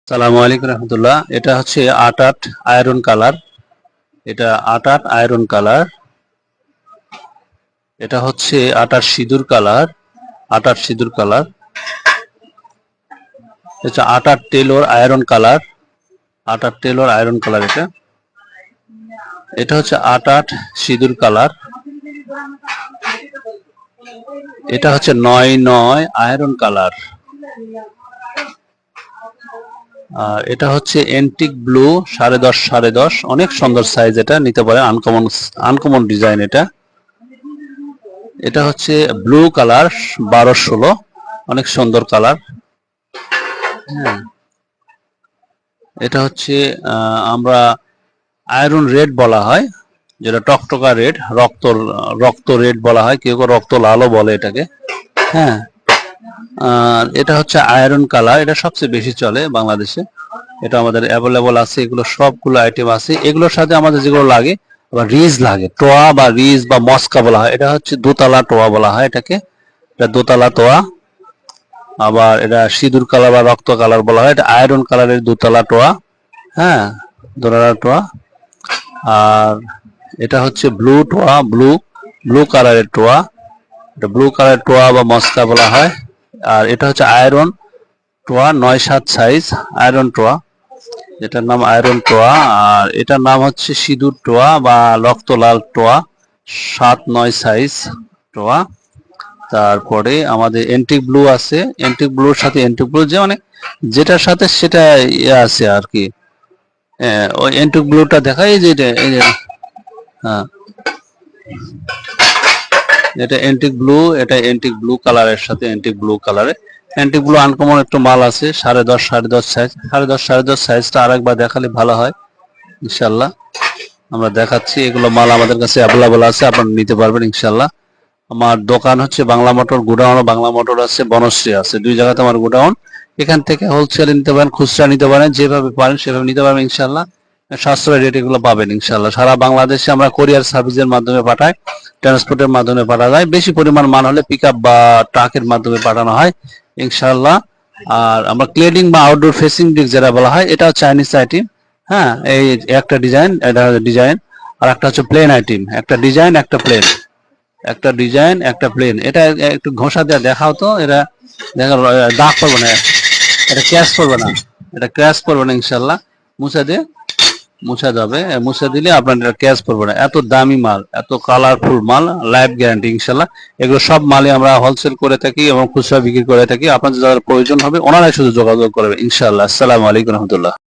সালামু আলাইকুম রহমতুল্লাহ। এটা হচ্ছে 8-8 আয়রন কালার। এটা 8-8 আয়রন কালার। এটা হচ্ছে 8-8 সিঁদুর কালার। 8-8 সিঁদুর কালার। এটা 8-8 Taylor iron colour. 8-8 Taylor iron colour. এটা হচ্ছে 8-8 সিঁদুর কালার। এটা হচ্ছে 9-9 আয়রন কালার। আর এটা হচ্ছে এন্টিক ব্লু 10.5 অনেক সুন্দর সাইজ, এটা নিতে পারে, আনকমন ডিজাইন। এটা হচ্ছে ব্লু কালার 12-16 অনেক সুন্দর কালার। হ্যাঁ, এটা হচ্ছে আমরা আয়রন রেড বলা হয়, যেটা টকটকা রেড, রক্ত রেড বলা হয়, কেউ কেউ রক্ত লালও বলে এটাকে। হ্যাঁ, এটা হচ্ছে আয়রন কালার। এটা সবচেয়ে বেশি চলে বাংলাদেশে। এটা আমাদের অ্যাভেলেবল আছে, এগুলো সবগুলো আইটেম আছে। এগুলোর সাথে আমাদের যেগুলো লাগে, আবার রিজ লাগে, টোয়া বা রিজ বা মস্কা বলা হয়। এটা হচ্ছে দোতলা টোয়া বলা হয় এটাকে। এটা দোতলা টোয়া। আবার এটা সিঁদুর কালার বা রক্ত কালার বলা হয়। এটা আয়রন কালারের দোতলা টোয়া। হ্যাঁ, দোতলা টোয়া। আর এটা হচ্ছে ব্লু টোয়া, ব্লু কালারের টোয়া। এটা ব্লু কালারের টোয়া বা মস্কা বলা হয়। আর এটা হচ্ছে আয়রন টোয়া 9-7 সাইজ আয়রন টোয়া, এটার নাম আয়রন টোয়া। আর এটার নাম হচ্ছে সিঁদুর টোয়া বা রক্ত লাল টোয়া 7-9 সাইজ টোয়া। তারপরে আমাদের এন্টিক ব্লু আছে। এন্টিক ব্লুর সাথে এন্টিক ব্লু যে মানে যেটার সাথে সেটা ইয়ে আছে আর কি। ওই এন্টিক ব্লুটা দেখাই যে এই যে, হ্যাঁ, এটা এন্টিক ব্লু। এটা এন্টিক ব্লু কালারের সাথে এন্টিক ব্লু কালারে। এন্টিক ব্লু আনকমন একটু মাল আছে 10.5 সাইজ। 10.5 সাইজটা আরেকবার দেখালে ভালো হয় ইনশাল্লাহ। আমরা দেখাচ্ছি, এগুলো মাল আমাদের কাছে অ্যাভেলেবল আছে, আপনারা নিতে পারবেন ইনশাল্লাহ। আমার দোকান হচ্ছে Bangla motor godown, Bangla motor আছে, বনশ্রী আছে, দুই জায়গাতে আমার গোডাউন। এখান থেকে হোলসেল নিতে পারেন, খুচরা নিতে পারেন, যেভাবে পারেন সেভাবে নিতে পারবেন ইনশাল্লাহ। সাশ্রয় রেট এগুলো পাবেন ইনশাল্লাহ। সারা বাংলাদেশে আমরা কোরিয়ার সার্ভিসের মাধ্যমে পাঠাই, ট্রান্সপোর্টের মাধ্যমে পাঠানো যায়। বেশি পরিমাণ মাল হলে পিক আপ বা ট্রাকের মাধ্যমে পাঠানো হয় ইনশাল্লাহ। আর আমরা ক্লেডিং বা আউটডোর ফেসিং ব্রিক যেটা বলা হয়, এটাও চাইনিজ আইটেম। হ্যাঁ, এই একটা ডিজাইন, এটা ডিজাইন। আর একটা হচ্ছে প্লেন আইটেম, একটা ডিজাইন একটা প্লেন, একটা ডিজাইন একটা প্লেন। এটা একটু ঘষা দিয়ে দেখাও তো। এটা দেখা দাগ পড়বে না, এটা ক্র্যাশ পড়বে না, এটা ক্র্যাশ পড়বে না ইনশাল্লাহ। মুছা দিয়ে মুছা যাবে, মুছা দিলে আপনার এটা ক্র্যাশ পড়বে না। এত দামি মাল, এত কালারফুল মাল, লাইফ গ্যারান্টি ইনশাল্লাহ। এগুলো সব মালে আমরা হোলসেল করে থাকি এবং খুচরা বিক্রি করে থাকি। আপনাদের যাদের প্রয়োজন হবে ওনারাই শুধু যোগাযোগ করবে ইনশাল্লাহ। আসসালামু আলাইকুম রহমতুল্লাহ।